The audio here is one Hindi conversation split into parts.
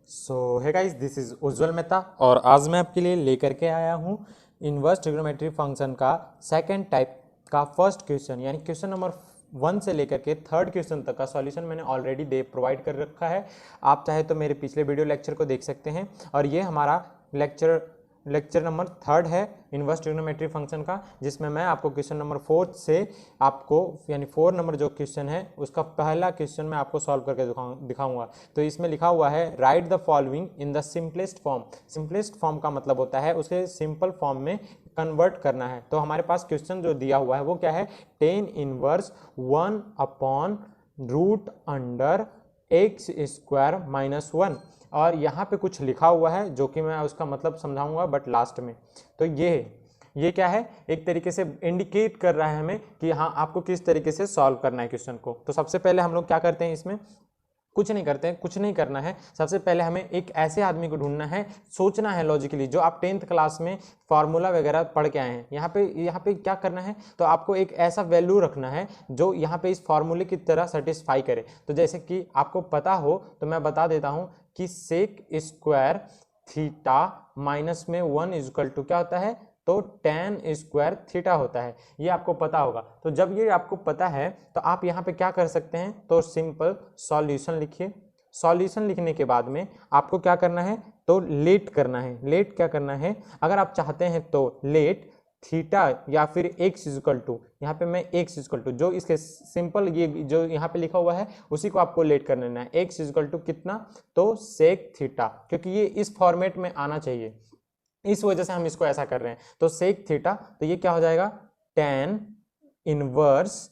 हे गाइस, दिस इज उज्जवल मेहता और आज मैं आपके लिए लेकर के आया हूँ इनवर्स ट्रिग्नोमेट्री फंक्शन का सेकंड टाइप का फर्स्ट क्वेश्चन, यानी क्वेश्चन नंबर 1 से लेकर के थर्ड क्वेश्चन तक का सॉल्यूशन मैंने ऑलरेडी प्रोवाइड कर रखा है। आप चाहे तो मेरे पिछले वीडियो लेक्चर को देख सकते हैं और ये हमारा लेक्चर नंबर 3 है इनवर्स ट्रिग्नोमेट्री फंक्शन का, जिसमें मैं आपको क्वेश्चन नंबर 4 से आपको यानी 4 नंबर जो क्वेश्चन है उसका पहला क्वेश्चन मैं आपको सॉल्व करके दिखाऊंगा। तो इसमें लिखा हुआ है right the following in the simplest form. Simplest form का मतलब होता है उसे सिंपल फॉर्म में कन्वर्ट करना है। तो हमारे पास क्वेश्चन जो दिया हुआ है वो क्या है, tan inverse 1 upon root under X square minus 1, और यहाँ पे कुछ लिखा हुआ है जो कि मैं उसका मतलब समझाऊंगा बट लास्ट में। तो ये क्या है, एक तरीके से इंडिकेट कर रहा है हमें कि हाँ आपको किस तरीके से सॉल्व करना है क्वेश्चन को। तो सबसे पहले हम लोग क्या करते हैं, इसमें कुछ नहीं करते हैं, कुछ नहीं करना है। सबसे पहले हमें एक ऐसे आदमी को ढूंढना है, सोचना है लॉजिकली, जो आप 10th क्लास में फार्मूला वगैरह पढ़ के आए हैं। यहाँ पे क्या करना है, तो आपको एक ऐसा वैल्यू रखना है जो यहाँ पे इस फार्मूले की तरह सेटिस्फाई करे। तो जैसे कि आपको पता हो तो मैं बता देता हूँ कि सेक स्क्वायर थीटा माइनस में 1 इक्वल टू क्या होता है, तो tan स्क्वायर थीटा होता है। ये आपको पता होगा। तो जब ये आपको पता है तो आप यहाँ पे क्या कर सकते हैं, तो सिंपल सॉल्यूशन लिखिए। सॉल्यूशन लिखने के बाद में आपको क्या करना है, तो लेट करना है। लेट क्या करना है, अगर आप चाहते हैं तो लेट थीटा या फिर एक्स इक्वल टू, यहाँ पे मैं एक्स इक्वल टू जो इसके सिंपल ये जो यहाँ पे लिखा हुआ है उसी को आपको लेट कर लेना है। एक्स इक्वल टू कितना, तो सेक थीटा, क्योंकि ये इस फॉर्मेट में आना चाहिए, इस वजह से हम इसको ऐसा कर रहे हैं। तो सेक थीटा, तो ये क्या हो जाएगा, tan inverse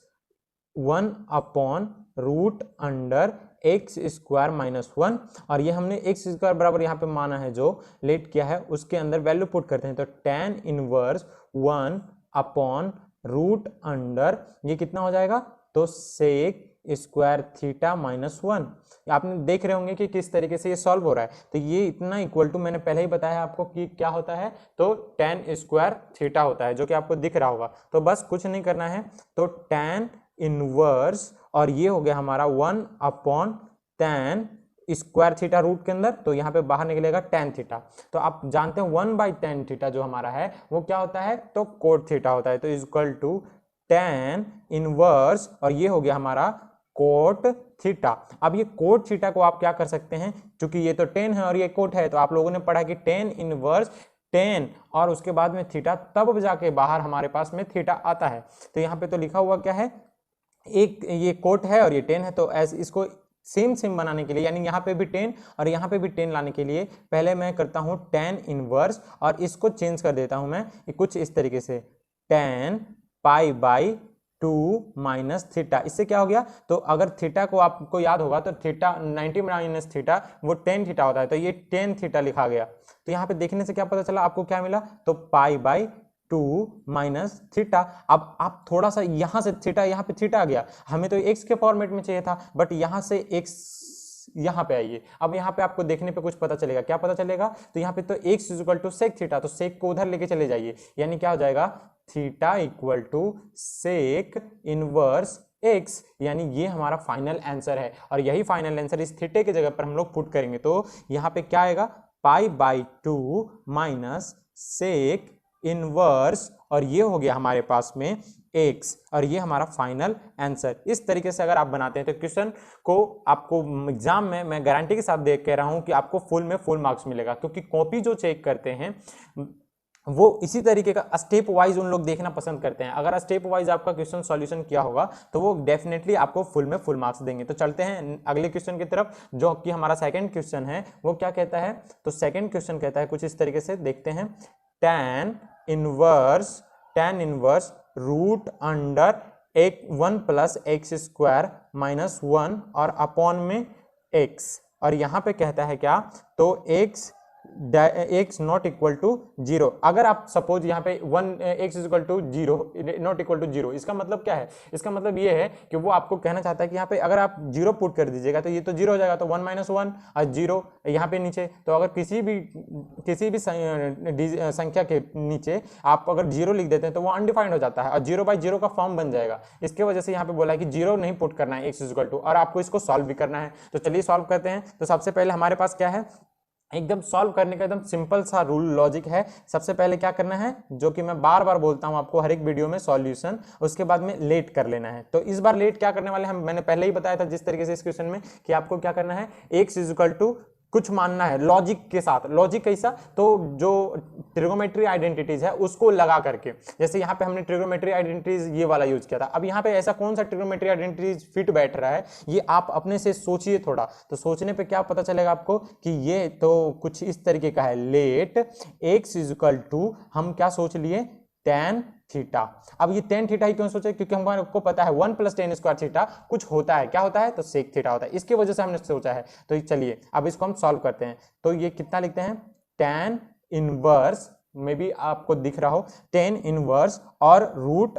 1 upon root under X square minus 1, और ये हमने एक्स स्क्वायर बराबर यहाँ पे माना है, जो लेट किया है उसके अंदर वैल्यू पुट करते हैं। तो tan inverse 1 upon root under ये कितना हो जाएगा, तो सेक स्क्वायर थीटा माइनस 1। आपने देख रहे होंगे कि किस तरीके से ये सॉल्व हो रहा है। तो ये इतना इक्वल टू मैंने पहले ही बताया आपको कि क्या होता है, तो टेन स्क्वायर थीटा होता है, जो कि आपको दिख रहा होगा। तो बस कुछ नहीं करना है, तो टेन इनवर्स, और ये हो गया हमारा 1 upon tan square theta root के अंदर, तो यहाँ पे बाहर निकलेगा टेन थीटा। तो आप जानते हैं 1/tan थीटा जो हमारा है वो क्या होता है, तो कोट थीटा होता है। तो इक्वल टू टेन इनवर्स, और ये हो गया हमारा कोट थीटा। अब ये कोट थीटा को आप क्या कर सकते हैं, क्योंकि ये तो टेन है और ये कोट है, तो आप लोगों ने पढ़ा कि टेन इनवर्स टेन और उसके बाद में थीटा, तब जाके बाहर हमारे पास में थीटा आता है। तो यहाँ पे तो लिखा हुआ क्या है, एक ये कोट है और ये टेन है, तो ऐसे इसको सेम बनाने के लिए, यानी यहाँ पे भी 10 और यहाँ पे भी 10 लाने के लिए पहले मैं करता हूँ tan इनवर्स, और इसको चेंज कर देता हूँ मैं कुछ इस तरीके से, tan pi by 2 minus theta. इससे क्या हो गया, तो अगर थीटा को आपको याद होगा तो थीटा 90 माइनस थीटा वो 10 थीटा होता है, तो ये 10 थीटा लिखा गया। तो यहाँ पे देखने से क्या पता चला आपको, क्या मिला, तो पाई बाई 2 माइनस थीटा। अब आप थोड़ा सा यहाँ से थीटा, यहाँ पे थीटा आ गया, हमें तो एक्स के फॉर्मेट में चाहिए था, बट यहाँ से एक्स यहाँ पे आइए। अब यहाँ पे आपको देखने पे कुछ पता चलेगा, क्या पता चलेगा, तो यहाँ पे तो X equal to sec theta, तो सेक को उधर लेके चले जाइए, यानी क्या हो जाएगा, theta equal to sec inverse X, यानी ये हमारा फाइनल आंसर है। और यही फाइनल आंसर इस थीटे की जगह पर हम लोग पुट करेंगे। तो यहाँ पे क्या आएगा, pi by 2 minus sec inverse, और ये हो गया हमारे पास में x, और ये हमारा फाइनल आंसर। इस तरीके से अगर आप बनाते हैं तो क्वेश्चन को आपको एग्जाम में मैं गारंटी के साथ देख कह रहा हूं कि आपको फुल में फुल मार्क्स मिलेगा, क्योंकि कॉपी जो चेक करते हैं वो इसी तरीके का स्टेप वाइज उन लोग देखना पसंद करते हैं। अगर स्टेप वाइज आपका क्वेश्चन सॉल्यूशन किया होगा तो वो डेफिनेटली आपको फुल में फुल मार्क्स देंगे। तो चलते हैं अगले क्वेश्चन की तरफ, जो कि हमारा सेकंड क्वेश्चन है। वो क्या कहता है, तो सेकंड क्वेश्चन कहता है कुछ इस तरीके से, देखते हैं, tan inverse root under 1 plus x square minus 1 और अपॉन में x, और यहाँ पे कहता है क्या, तो x नॉट इक्वल टू 0। अगर आप सपोज यहाँ पे x equal to 0 not equal to 0, इसका मतलब क्या है, इसका मतलब ये है कि वो आपको कहना चाहता है कि यहाँ पे अगर आप 0 पुट कर दीजिएगा तो ये तो 0 हो जाएगा, तो 1 माइनस 1 और 0 यहाँ पे नीचे। तो अगर किसी भी संख्या के नीचे आप अगर 0 लिख देते हैं तो वो अनडिफाइंड हो जाता है और 0/0 का फॉर्म बन जाएगा। इसके वजह से यहाँ पे बोला है कि 0 नहीं पुट करना है x इक्वल टू, और आपको इसको सॉल्व भी करना है। तो चलिए सॉल्व करते हैं। तो सबसे पहले हमारे पास क्या है, एकदम सॉल्व करने का एकदम सिंपल सा रूल लॉजिक है। सबसे पहले क्या करना है, जो कि मैं बार बार बोलता हूं आपको हर एक वीडियो में, सॉल्यूशन, उसके बाद में लेट कर लेना है। तो इस बार लेट क्या करने वाले हम, मैंने पहले ही बताया था जिस तरीके से इस क्वेश्चन में कि आपको क्या करना है, x इज इक्वल टू कुछ मानना है लॉजिक के साथ। लॉजिक कैसा, तो जो ट्रिगोमेट्री आइडेंटिटीज है उसको लगा करके, जैसे यहाँ पे हमने ट्रिगोमेट्री आइडेंटिटीज ये वाला यूज किया था। अब यहाँ पे ऐसा कौन सा ट्रिगोमेट्री आइडेंटिटीज फिट बैठ रहा है, ये आप अपने से सोचिए थोड़ा। तो सोचने पे क्या पता चलेगा आपको कि ये तो कुछ इस तरीके का है, let x is equal to, हम क्या सोच लिए, tan थीटा। अब ये tan थीटा ही क्यों सोचे, क्योंकि हमको पता है 1 + tan स्क्वायर थीटा कुछ होता है, क्या होता है, तो सेक थीटा होता है, इसकी वजह से हमने सोचा है। तो चलिए अब इसको हम सॉल्व करते हैं। तो ये कितना लिखते हैं, tan इनवर्स, में भी आपको दिख रहा हो, tan इनवर्स और रूट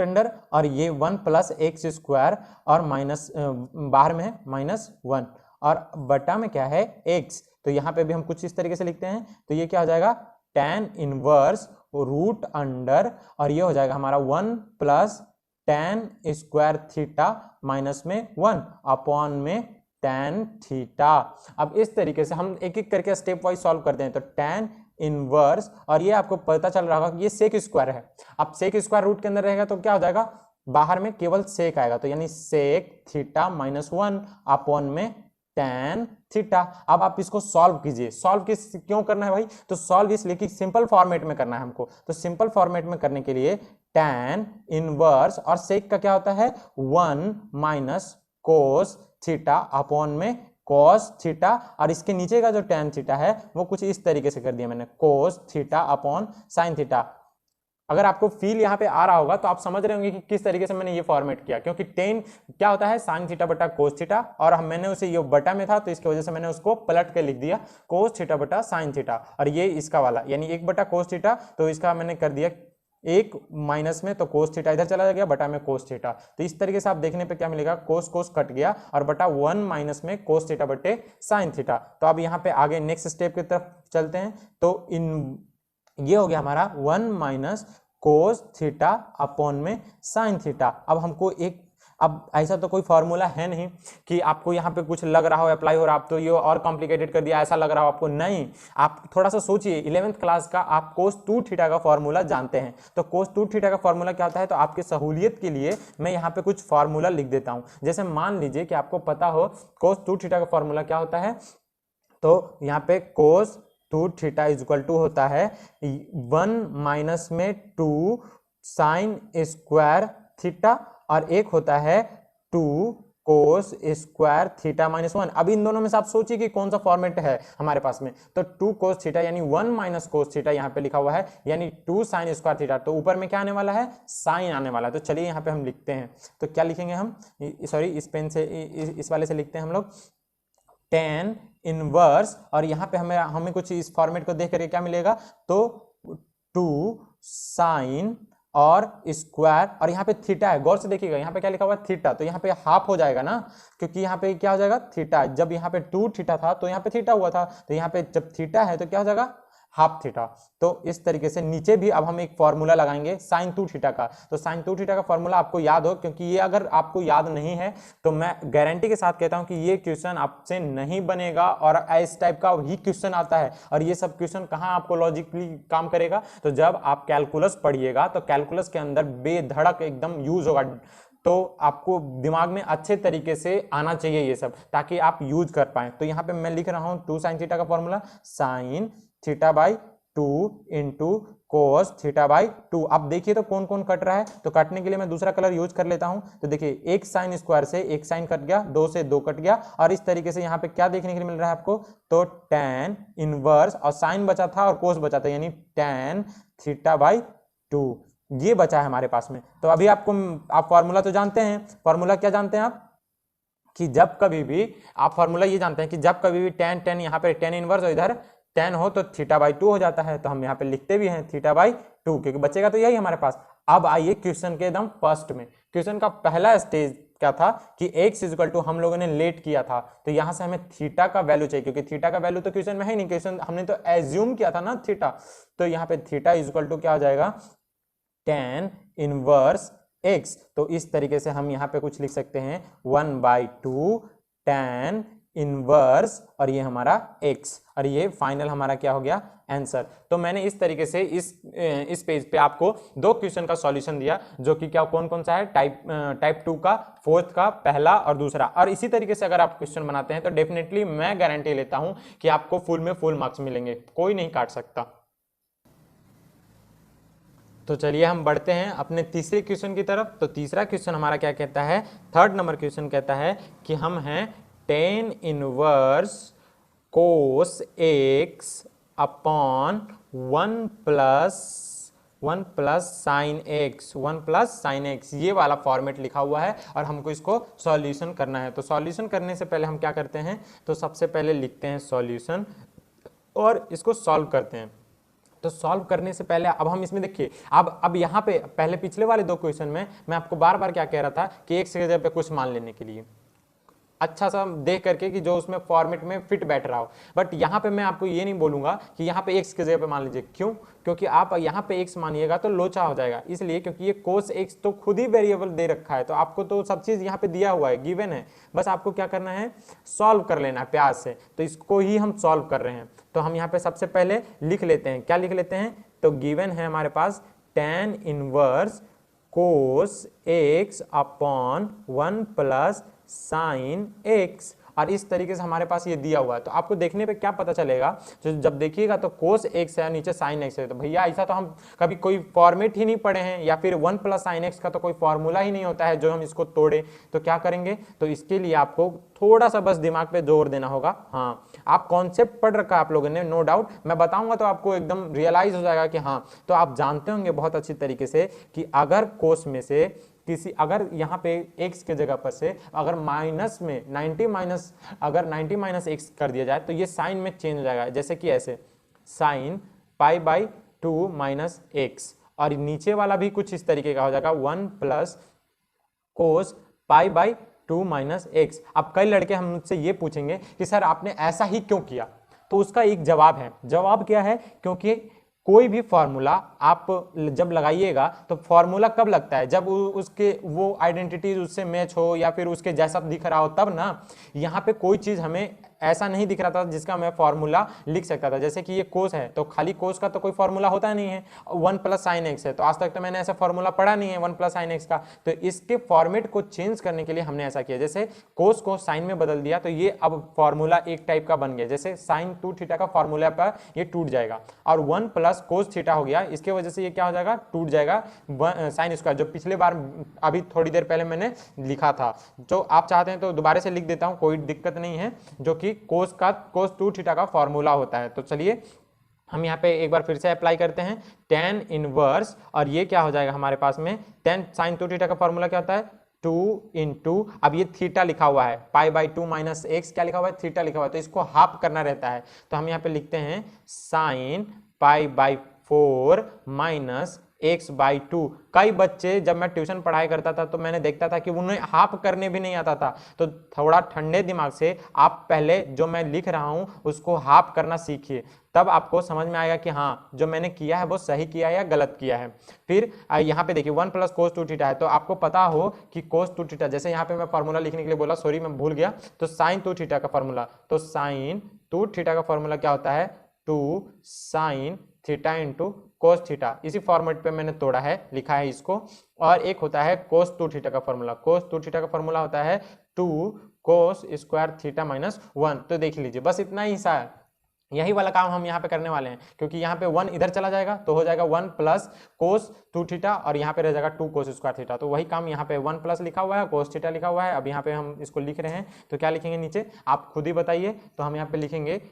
अंडर और ये 1 + x स्क्वायर और माइनस, बाहर में है -1 और बटा में क्या है x। तो यहाँ पे भी हम कुछ इस तरीके से लिखते हैं। तो ये क्या हो जाएगा, tan इनवर्स रूट अंडर, और ये हो जाएगा हमारा 1 + tan स्क्वायर थीटा माइनस में 1 अपॉन में tan थीटा। अब इस तरीके से हम एक एक करके स्टेप वाइज सॉल्व करते हैं। तो tan इनवर्स, और ये आपको पता चल रहा होगा कि ये सेक स्क्वायर है। अब सेक स्क्वायर रूट के अंदर रहेगा तो क्या हो जाएगा, बाहर में केवल सेक आएगा, तो यानी सेक थीटा -1 अपॉन में tan थीटा। अब आप इसको सॉल्व कीजिए। सॉल्व क्यों करना है भाई, तो सॉल्व इसलिए कि सिंपल फॉर्मेट में करना है हमको। तो सिंपल फॉर्मेट में करने के लिए tan इनवर्स और सेक का क्या होता है, 1 - कोस थीटा अपॉन में कोस थीटा, और इसके नीचे का जो tan थीटा है वो कुछ इस तरीके से कर दिया मैंने, कोस थीटा अपॉन साइन थीटा। अगर आपको फील यहाँ पे आ रहा होगा तो आप समझ रहे होंगे कि किस तरीके से मैंने ये फॉर्मेट किया, क्योंकि टेन क्या होता है, साइन थीटा बटा कोस थीटा, और मैंने उसे ये बटा में था तो इसकी वजह से मैंने उसको पलट के लिख दिया कोस थीटा बटा साइन थीटा, और ये इसका वाला यानी 1 बटा कोस थीटा, तो इसका मैंने कर दिया 1 माइनस में, तो कोस थीटा इधर चला गया, बटा में कोस थीटा। तो इस तरीके से आप देखने पे क्या मिलेगा, कोस कोस कट गया और बटा 1 माइनस में कोस थीटा बटे साइन थीटा। तो अब यहाँ पे आगे नेक्स्ट स्टेप की तरफ चलते हैं। तो ये हो गया हमारा 1 - कोस थीटा अपॉन में साइन थीटा। अब हमको अब ऐसा तो कोई फॉर्मूला है नहीं कि आपको यहाँ पे कुछ लग रहा हो अप्लाई हो रहा, आप तो ये और कॉम्प्लिकेटेड कर दिया ऐसा लग रहा हो आपको, नहीं। आप थोड़ा सा सोचिए, 11th क्लास का आप कोस 2 थीटा का फॉर्मूला जानते हैं। तो कोस 2 थीटा का फॉर्मूला क्या होता है, तो आपकी सहूलियत के लिए मैं यहाँ पे कुछ फॉर्मूला लिख देता हूँ। जैसे मान लीजिए कि आपको पता हो कोस 2 थीटा का फॉर्मूला क्या होता है, तो यहाँ पे कोस 2 थीटा इज इक्वल टू होता है 1 - में 2 साइन स्क्वायर थीटा, और एक होता है 2 कोस स्क्वायर थीटा -1। अब इन दोनों में से आप सोचिए कि कौन सा फॉर्मेट है हमारे पास में। तो 2 कोस थीटा यानी 1 - कोस थीटा यहाँ पे लिखा हुआ है, यानी 2 साइन स्क्वायर थीटा, तो ऊपर में क्या आने वाला है, साइन आने वाला है। तो चलिए यहाँ पे हम लिखते हैं, तो क्या लिखेंगे हम, सॉरी इस पेन से, इस वाले से लिखते हैं हम लोग, tan इनवर्स, और यहाँ पे हमें कुछ इस फॉर्मेट को देख करके क्या मिलेगा, तो 2 साइन और स्क्वायर, और यहाँ पे थीटा है, गौर से देखिएगा यहाँ पे क्या लिखा हुआ है, थीटा, तो यहाँ पे हाफ हो जाएगा ना, क्योंकि यहाँ पे क्या हो जाएगा, थीटा। जब यहाँ पे 2 थीटा था तो यहाँ पे थीटा हुआ था, तो यहाँ पे जब थीटा है तो क्या हो जाएगा, हाफ थीटा। तो इस तरीके से नीचे भी अब हम एक फॉर्मूला लगाएंगे साइन 2 थीटा का। तो साइन 2 थीटा का फॉर्मूला आपको याद हो, क्योंकि ये अगर आपको याद नहीं है तो मैं गारंटी के साथ कहता हूं कि ये क्वेश्चन आपसे नहीं बनेगा, और इस टाइप का ही क्वेश्चन आता है। और ये सब क्वेश्चन कहाँ आपको लॉजिकली काम करेगा, तो जब आप कैलकुलस पढ़िएगा तो कैलकुलस के अंदर बेधड़क एकदम यूज होगा। तो आपको दिमाग में अच्छे तरीके से आना चाहिए ये सब, ताकि आप यूज कर पाए। तो यहाँ पे मैं लिख रहा हूँ 2 साइन थीटा का formula, sine theta by 2 into cos theta by 2। अब देखिए तो कौन कौन कट रहा है, तो काटने के लिए मैं दूसरा कलर यूज कर लेता हूं। तो देखिए एक साइन स्क्वायर से एक साइन कट गया, 2 से 2 कट गया, और इस तरीके से यहाँ पे क्या देखने के लिए मिल रहा है आपको, तो tan इनवर्स, और साइन बचा था और कोस बचा था, यानी tan थीटा बाई 2 ये बचा है हमारे पास में। तो अभी आप फॉर्मूला तो जानते हैं, फॉर्मूला क्या जानते हैं आप, कि जब कभी भी आप फॉर्मूला ये जानते हैं कि जब कभी भी tan यहाँ पे tan इनवर्स और इधर tan हो तो थीटा बाई 2 हो जाता है। तो हम यहाँ पे लिखते भी हैं थीटा बाई 2, क्योंकि बचेगा तो यही हमारे पास। अब आइए क्वेश्चन के एकदम फर्स्ट में। क्वेश्चन का पहला स्टेज क्या था कि x इज इक्वल टू हम लोगों ने लेट किया था, तो यहाँ से हमें थीटा का वैल्यू चाहिए, क्योंकि थीटा का वैल्यू तो क्वेश्चन में है नहीं, क्वेश्चन हमने तो एज्यूम किया था ना थीटा। तो यहाँ पे थीटा इज इक्वल टू क्या हो जाएगा, tan इनवर्स x। तो इस तरीके से हम यहाँ पे कुछ लिख सकते हैं 1/2 tan इनवर्स और ये हमारा x, और ये फाइनल हमारा क्या हो गया आंसर। तो मैंने इस तरीके से इस पेज पे आपको दो क्वेश्चन का सॉल्यूशन दिया, जो कि क्या कौन कौन सा है, टाइप 2 का, फोर्थ का, पहला और दूसरा। और इसी तरीके से अगर आप क्वेश्चन बनाते हैं तो डेफिनेटली मैं गारंटी लेता हूं कि आपको फुल में फुल मार्क्स मिलेंगे, कोई नहीं काट सकता। तो चलिए हम बढ़ते हैं अपने तीसरे क्वेश्चन की तरफ। तो तीसरा क्वेश्चन हमारा क्या कहता है, थर्ड नंबर क्वेश्चन कहता है कि हम हैं tan inverse cos x upon one plus sine x, ये वाला फॉर्मेट लिखा हुआ है और हमको इसको सॉल्यूशन करना है। तो सॉल्यूशन करने से पहले हम क्या करते हैं, तो सबसे पहले लिखते हैं सॉल्यूशन और इसको सॉल्व करते हैं। तो सॉल्व करने से पहले अब हम इसमें देखिए, अब यहाँ पे पहले पिछले वाले दो क्वेश्चन में मैं आपको बार बार क्या कह रहा था कि एक जगह पे कुछ मान लेने के लिए अच्छा सा देख करके कि जो उसमें फॉर्मेट में फिट बैठ रहा हो। बट यहाँ पे मैं आपको ये नहीं बोलूंगा कि यहाँ पे एक्स की जगह पे मान लीजिए, क्यों, क्योंकि आप यहाँ पे एक्स मानिएगा तो लोचा हो जाएगा, इसलिए क्योंकि ये कोस एक्स तो खुद ही वेरिएबल दे रखा है, तो आपको तो सब चीज यहाँ पे दिया हुआ है, गिवन है, बस आपको क्या करना है, सॉल्व कर लेना है प्यार से। तो इसको ही हम सॉल्व कर रहे हैं। तो हम यहाँ पे सबसे पहले लिख लेते हैं, क्या लिख लेते हैं, तो गिवन है हमारे पास tan inverse cos x upon one plus sine x, और इस तरीके से हमारे पास ये दिया हुआ है। तो आपको देखने पे क्या पता चलेगा, तो जब देखिएगा तो कोस एक्स है नीचे साइन एक्स है, तो भैया ऐसा तो हम कभी कोई फॉर्मेट ही नहीं पढ़े हैं, या फिर वन प्लस साइन एक्स का तो कोई फॉर्मूला ही नहीं होता है जो हम इसको तोड़े। तो क्या करेंगे, तो इसके लिए आपको थोड़ा सा बस दिमाग पे जोर देना होगा। हाँ, आप कॉन्सेप्ट पढ़ रखा है आप लोगों ने, नो डाउट, मैं बताऊंगा तो आपको एकदम रियलाइज हो जाएगा कि हाँ। तो आप जानते होंगे बहुत अच्छी तरीके से कि अगर कोस में से किसी, अगर यहाँ पे x के जगह पर से अगर माइनस में 90 माइनस, अगर 90 माइनस एक्स कर दिया जाए तो ये साइन में चेंज हो जाएगा, जैसे कि ऐसे sine pi by 2 minus x, और नीचे वाला भी कुछ इस तरीके का हो जाएगा 1 plus cos pi by 2 minus x. अब कई लड़के हमसे ये पूछेंगे कि सर आपने ऐसा ही क्यों किया, तो उसका एक जवाब है। जवाब क्या है, क्योंकि कोई भी फॉर्मूला आप जब लगाइएगा तो फॉर्मूला कब लगता है, जब उसके वो आइडेंटिटीज उससे मैच हो या फिर उसके जैसा दिख रहा हो, तब ना। यहाँ पे कोई चीज हमें ऐसा नहीं दिख रहा था जिसका मैं फॉर्मूला लिख सकता था, जैसे कि ये कोस है तो खाली कोस का तो कोई फॉर्मूला होता नहीं है, वन प्लस साइन एक्स है तो आज तक तो मैंने ऐसा फॉर्मूला पढ़ा नहीं है वन प्लस साइन एक्स का। तो इसके फॉर्मेट को चेंज करने के लिए हमने ऐसा किया, जैसे कोस को साइन में बदल दिया तो ये अब फॉर्मूला एक टाइप का बन गया, जैसे साइन 2 थीटा का फॉर्मूला पर ये टूट जाएगा, और 1 प्लस कोस थीटा हो गया, इसके वजह से ये क्या हो जाएगा, टूट जाएगा साइन स्क्वायर, जो पिछले बार अभी थोड़ी देर पहले मैंने लिखा था। जो आप चाहते हैं तो दोबारा से लिख देता हूं, कोई दिक्कत नहीं है, जो कि कोस 2 थीटा का फॉर्मूला होता है। तो चलिए हम यहाँ पे एक बार फिर से अप्लाई करते हैं, tan इनवर्स, और ये क्या हो जाएगा हमारे पास में, tan साइन 2 थीटा का फॉर्मूला क्या होता है, 2 इंटू, अब ये थीटा लिखा हुआ है, पाई बाई 2 माइनस एक्स क्या लिखा हुआ है, थीटा लिखा हुआ है, तो इसको हाफ करना रहता है। तो हम यहाँ पे लिखते हैं sine pi by 4 minus x by 2। कई बच्चे जब मैं ट्यूशन पढ़ाई करता था तो मैंने देखता था कि उन्हें हाफ करने भी नहीं आता था। तो थोड़ा ठंडे दिमाग से आप पहले जो मैं लिख रहा हूं उसको हाफ करना सीखिए, तब आपको समझ में आएगा कि हाँ जो मैंने किया है वो सही किया है या गलत किया है। फिर यहाँ पे देखिए 1 प्लस कोस 2 थीटा है, तो आपको पता हो कि कोस 2 थीटा, जैसे यहाँ पे मैं फॉर्मूला लिखने के लिए बोला, सॉरी मैं भूल गया, तो साइन 2 थीटा का फॉर्मूला, तो साइन 2 थीटा का फॉर्मूला क्या होता है, 2 sine theta into cos theta, इसी फॉर्मेट पे मैंने तोड़ा है, लिखा है इसको। और एक होता है कोस 2 थीटा का फॉर्मूला, कोस 2 थीटा का फॉर्मूला होता है 2 कोस स्क्वायर थीटा माइनस 1। तो देख लीजिए बस इतना ही सा है, यही वाला काम हम यहाँ पे करने वाले हैं, क्योंकि यहाँ पे 1 इधर चला जाएगा तो हो जाएगा 1 प्लस कोस 2 थीटा, और यहाँ पे रह जाएगा 2 कोस स्क्वायर थीटा। तो वही काम यहाँ पे 1 प्लस लिखा हुआ है, कोस थीटा लिखा हुआ है, अब यहाँ पे हम इसको लिख रहे हैं, तो क्या लिखेंगे नीचे आप खुद ही बताइए। तो हम यहाँ पे लिखेंगे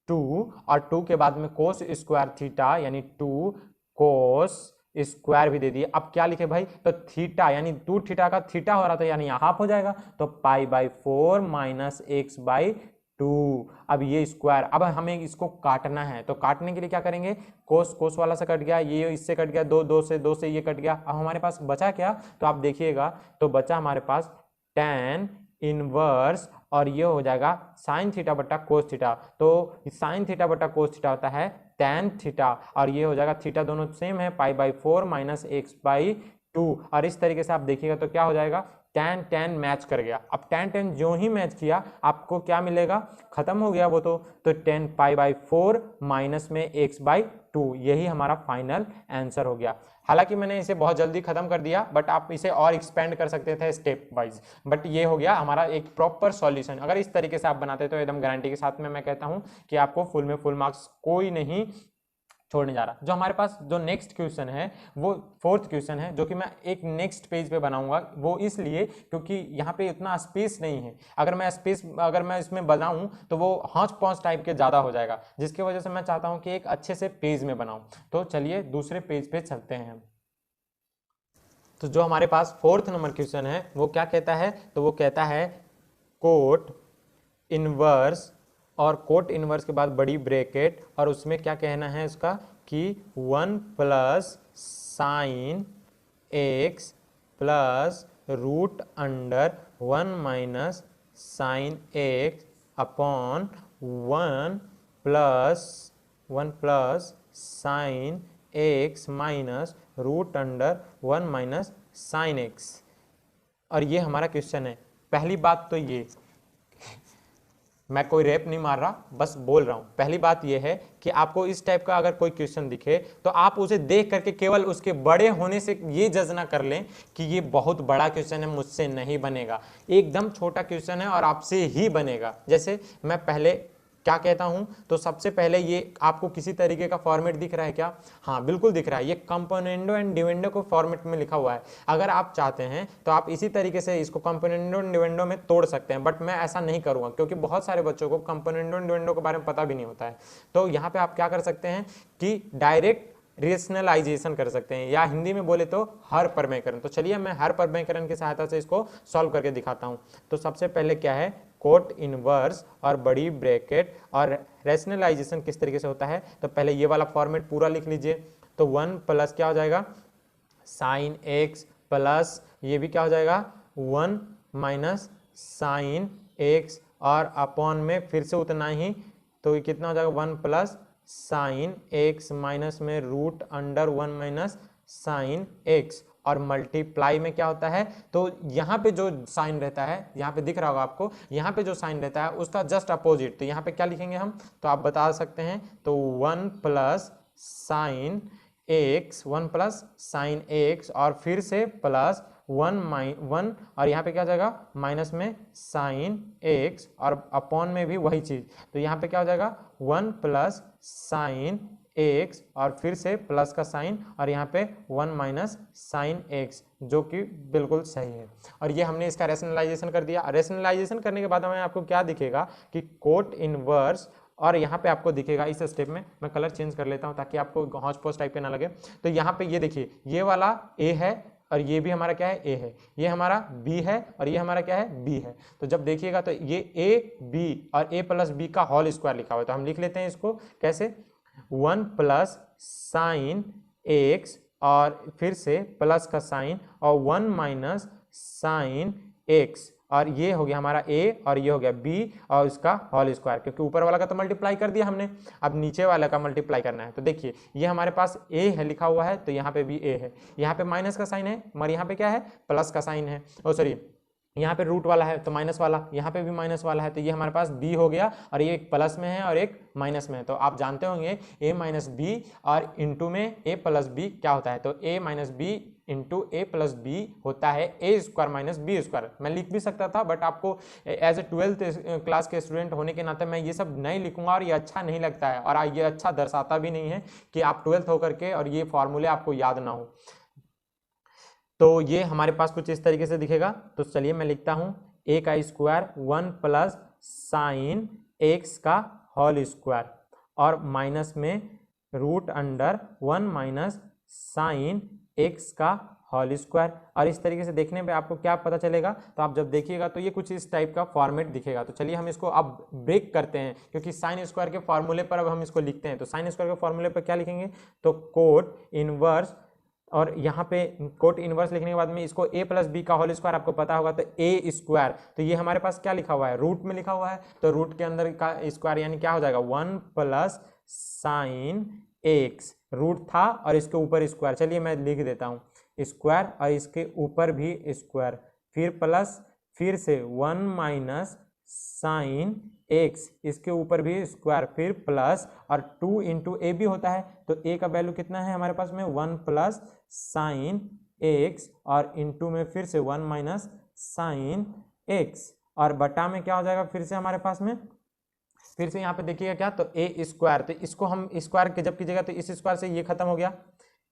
2 और 2 के बाद में कोस स्क्वायर थीटा, यानी 2 कोस स्क्वायर भी दे दिए। अब क्या लिखे भाई, तो थीटा यानी 2 थीटा का थीटा हो रहा था, यानी हाफ हो जाएगा, तो pi by 4 minus x by 2। अब ये स्क्वायर, अब हमें इसको काटना है, तो काटने के लिए क्या करेंगे, कोस कोस वाला से कट गया, ये इससे कट गया, दो से ये कट गया। अब हमारे पास बचा क्या, तो आप देखिएगा तो बचा हमारे पास tan इनवर्स, और ये हो जाएगा साइन थीटा बट्टा कोस थीटा। तो साइन थीटा बट्टा कोस थीटा होता है tan थीटा, और ये हो जाएगा थीटा दोनों सेम है, pi by 4 minus x by 2। और इस तरीके से आप देखिएगा तो क्या हो जाएगा, tan tan मैच कर गया। अब tan tan जो ही मैच किया आपको क्या मिलेगा, खत्म हो गया वो तो 10π/4 माइनस में x/2 यही हमारा फाइनल आंसर हो गया। हालांकि मैंने इसे बहुत जल्दी खत्म कर दिया, बट आप इसे और एक्सपेंड कर सकते थे स्टेप वाइज, बट ये हो गया हमारा एक प्रॉपर सॉल्यूशन। अगर इस तरीके से आप बनाते तो एकदम गारंटी के साथ में मैं कहता हूं कि आपको फुल में फुल मार्क्स कोई नहीं छोड़ने जा रहा। जो हमारे पास जो नेक्स्ट क्वेश्चन है वो फोर्थ क्वेश्चन है, जो कि मैं एक नेक्स्ट पेज पे बनाऊंगा, वो इसलिए क्योंकि यहाँ पे इतना स्पेस नहीं है। अगर मैं इसमें बनाऊं तो वो हौच पौच टाइप के ज़्यादा हो जाएगा, जिसकी वजह से मैं चाहता हूँ कि एक अच्छे से पेज में बनाऊं। तो चलिए दूसरे पेज पे चलते हैं। तो जो हमारे पास फोर्थ नंबर क्वेश्चन है वो क्या कहता है, तो वो कहता है कोट इनवर्स, और कोट इनवर्स के बाद बड़ी ब्रैकेट, और उसमें क्या कहना है उसका कि 1 plus sine x plus root under 1 minus sine x upon 1 plus sine x minus root under 1 minus sine x. और ये हमारा क्वेश्चन है। पहली बात तो ये, मैं कोई रैप नहीं मार रहा, बस बोल रहा हूं। पहली बात यह है कि आपको इस टाइप का अगर कोई क्वेश्चन दिखे तो आप उसे देख करके केवल उसके बड़े होने से ये जज ना कर लें कि ये बहुत बड़ा क्वेश्चन है, मुझसे नहीं बनेगा। एकदम छोटा क्वेश्चन है और आपसे ही बनेगा। जैसे मैं पहले क्या कहता हूं, तो सबसे पहले ये आपको किसी तरीके का फॉर्मेट दिख रहा है क्या? हाँ बिल्कुल दिख रहा है। ये कंपोनेंडो एंड डिविडेंडो को फॉर्मेट में लिखा हुआ है। अगर आप चाहते हैं तो आप इसी तरीके से इसको कंपोनेंडो एंड डिविडेंडो में तोड़ सकते हैं, बट मैं ऐसा नहीं करूंगा क्योंकि बहुत सारे बच्चों को कंपोनेंडो एंड डिविडेंडो के बारे में पता भी नहीं होता है। तो यहाँ पे आप क्या कर सकते हैं कि डायरेक्ट रेशनलाइजेशन कर सकते हैं, या हिंदी में बोले तो हर प्रमेयकरण। तो चलिए मैं हर प्रमेयकरण की सहायता से इसको सॉल्व करके दिखाता हूं। तो सबसे पहले क्या है, कोट इनवर्स और बड़ी ब्रैकेट, और रैशनलाइजेशन किस तरीके से होता है, तो पहले ये वाला फॉर्मेट पूरा लिख लीजिए। तो 1 प्लस क्या हो जाएगा, साइन एक्स प्लस ये भी क्या हो जाएगा 1 माइनस साइन एक्स, और अपॉन में फिर से उतना ही, तो ये कितना हो जाएगा 1 प्लस साइन एक्स माइनस में root under 1 minus sine x, और मल्टीप्लाई में क्या होता है, तो यहाँ पे जो साइन रहता है, यहाँ पे दिख रहा होगा आपको, यहाँ पे जो साइन रहता है उसका जस्ट अपोजिट, तो यहाँ पे क्या लिखेंगे हम, तो आप बता सकते हैं, तो 1 प्लस साइन एक्स और फिर से प्लस 1 और यहाँ पे क्या हो जाएगा माइनस में साइन एक्स, और अपॉन में भी वही चीज, तो यहाँ पे क्या हो जाएगा 1 प्लस साइन एक्स और फिर से प्लस का साइन, और यहाँ पे 1 माइनस साइन एक्स, जो कि बिल्कुल सही है। और ये हमने इसका रैशनलाइजेशन कर दिया। रैशनलाइजेशन करने के बाद हमें आपको क्या दिखेगा कि कोट इनवर्स, और यहाँ पे आपको दिखेगा इस स्टेप में, मैं कलर चेंज कर लेता हूँ ताकि आपको हौच पौच टाइप के ना लगे। तो यहाँ पे ये देखिए, ये वाला ए है और ये भी हमारा क्या है, ए है, ये हमारा बी है और ये हमारा क्या है, बी है। तो जब देखिएगा तो ये ए बी और ए प्लस बी का होल स्क्वायर लिखा हुआ है, तो हम लिख लेते हैं इसको कैसे, 1 प्लस साइन एक्स और फिर से प्लस का साइन और 1 माइनस साइन एक्स, और ये हो गया हमारा ए और ये हो गया बी और इसका होल स्क्वायर, क्योंकि ऊपर वाला का तो मल्टीप्लाई कर दिया हमने, अब नीचे वाला का मल्टीप्लाई करना है। तो देखिए ये हमारे पास ए है लिखा हुआ है, तो यहाँ पे भी ए है, यहाँ पे माइनस का साइन है और यहाँ पे क्या है, प्लस का साइन है, ओ सॉरी यहाँ पे रूट वाला है तो माइनस वाला, यहाँ पे भी माइनस वाला है, तो ये हमारे पास बी हो गया, और ये एक प्लस में है और एक माइनस में है। तो आप जानते होंगे ए माइनस बी और इंटू में ए प्लस बी क्या होता है, तो ए माइनस बी इंटू ए प्लस बी होता है ए स्क्वायर माइनस बी स्क्वायर। मैं लिख भी सकता था, बट आपको एज ए 12th क्लास के स्टूडेंट होने के नाते मैं ये सब नहीं लिखूंगा, और ये अच्छा नहीं लगता है, और ये अच्छा दर्शाता भी नहीं है कि आप 12th होकर के और ये फॉर्मूले आपको याद ना हो। तो ये हमारे पास कुछ इस तरीके से दिखेगा। तो चलिए मैं लिखता हूं ए का स्क्वायर 1 प्लस साइन एक्स का होल स्क्वायर और माइनस में root under 1 minus sine x का होल स्क्वायर। और इस तरीके से देखने पे आपको क्या पता चलेगा, तो आप जब देखिएगा तो ये कुछ इस टाइप का फॉर्मेट दिखेगा। तो चलिए हम इसको अब ब्रेक करते हैं, क्योंकि साइन स्क्वायर के फॉर्मूले पर अब हम इसको लिखते हैं। तो साइन स्क्वायर के फॉर्मूले पर क्या लिखेंगे, तो कोट इनवर्स, और यहाँ पे कोट इनवर्स लिखने के बाद में इसको ए प्लस बी का होल स्क्वायर आपको पता होगा, तो ए स्क्वायर, तो ये हमारे पास क्या लिखा हुआ है, रूट में लिखा हुआ है, तो रूट के अंदर का स्क्वायर यानी क्या हो जाएगा 1 प्लस साइन एक्स, रूट था और इसके ऊपर स्क्वायर, चलिए मैं लिख देता हूँ स्क्वायर और इसके ऊपर भी स्क्वायर, फिर प्लस, फिर से 1 माइनस साइन एक्स, इसके ऊपर भी स्क्वायर, फिर प्लस, और 2 इंटू ए भी होता है, तो ए का वैल्यू कितना है हमारे पास में 1 प्लस साइन एक्स, और इंटू में फिर से 1 माइनस साइन एक्स, और बटा में क्या हो जाएगा फिर से हमारे पास में, फिर से यहाँ पे देखिएगा क्या, तो ए स्क्वायर, तो इसको हम स्क्वायर के जब कीजिएगा तो इस स्क्वायर से ये खत्म हो गया,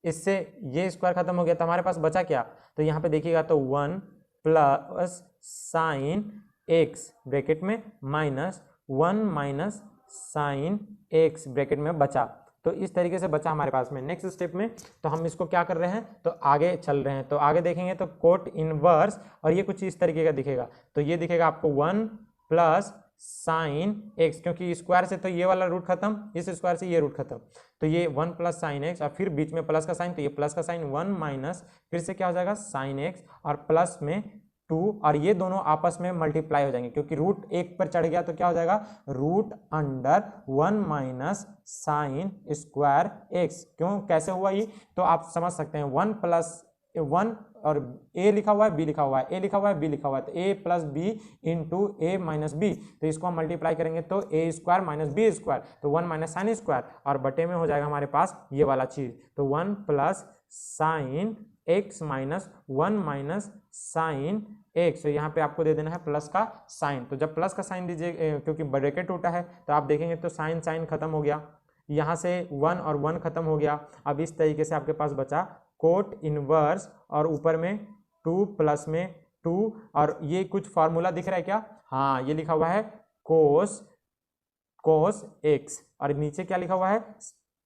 इससे ये स्क्वायर खत्म हो गया, तो हमारे पास बचा क्या, तो यहाँ पे देखिएगा तो 1 प्लस साइन एक्स ब्रैकेट में minus 1 minus sine x bracket में बचा। तो इस तरीके से बचा हमारे पास में। नेक्स्ट स्टेप में तो हम इसको क्या कर रहे हैं, तो आगे चल रहे हैं, तो आगे देखेंगे तो कोट इनवर्स, और ये कुछ इस तरीके का दिखेगा, तो ये दिखेगा आपको 1 प्लस साइन एक्स, क्योंकि स्क्वायर से तो ये वाला रूट खत्म, इस स्क्वायर से ये रूट खत्म, तो ये 1 प्लस साइन एक्स, और फिर बीच में प्लस का साइन, तो ये प्लस का साइन 1 माइनस फिर से क्या हो जाएगा साइन एक्स, और प्लस में 2, और ये दोनों आपस में मल्टीप्लाई हो जाएंगे, क्योंकि रूट 1 पर चढ़ गया तो क्या हो जाएगा root under 1 minus sine square x. क्यों, कैसे हुआ ये, तो आप समझ सकते हैं 1 प्लस 1, और a लिखा हुआ है, b लिखा हुआ है, a लिखा हुआ है, b लिखा हुआ है, तो a plus b into a minus b, तो इसको हम मल्टीप्लाई करेंगे तो a square minus b square, तो 1 माइनस साइन स्क्वायर, और बटे में हो जाएगा हमारे पास ये वाला चीज, तो 1 plus sine x minus 1 minus sine x, तो यहाँ पे आपको दे देना है प्लस का साइन, तो जब प्लस का साइन दीजिए क्योंकि ब्रैकेट टूटा है तो आप देखेंगे तो साइन साइन खत्म हो गया, यहाँ से 1 और 1 खत्म हो गया। अब इस तरीके से आपके पास बचा कोट इनवर्स, और ऊपर में 2 प्लस में 2, और ये कुछ फार्मूला दिख रहा है क्या, हाँ ये लिखा हुआ है कोस एक्स, और नीचे क्या लिखा हुआ है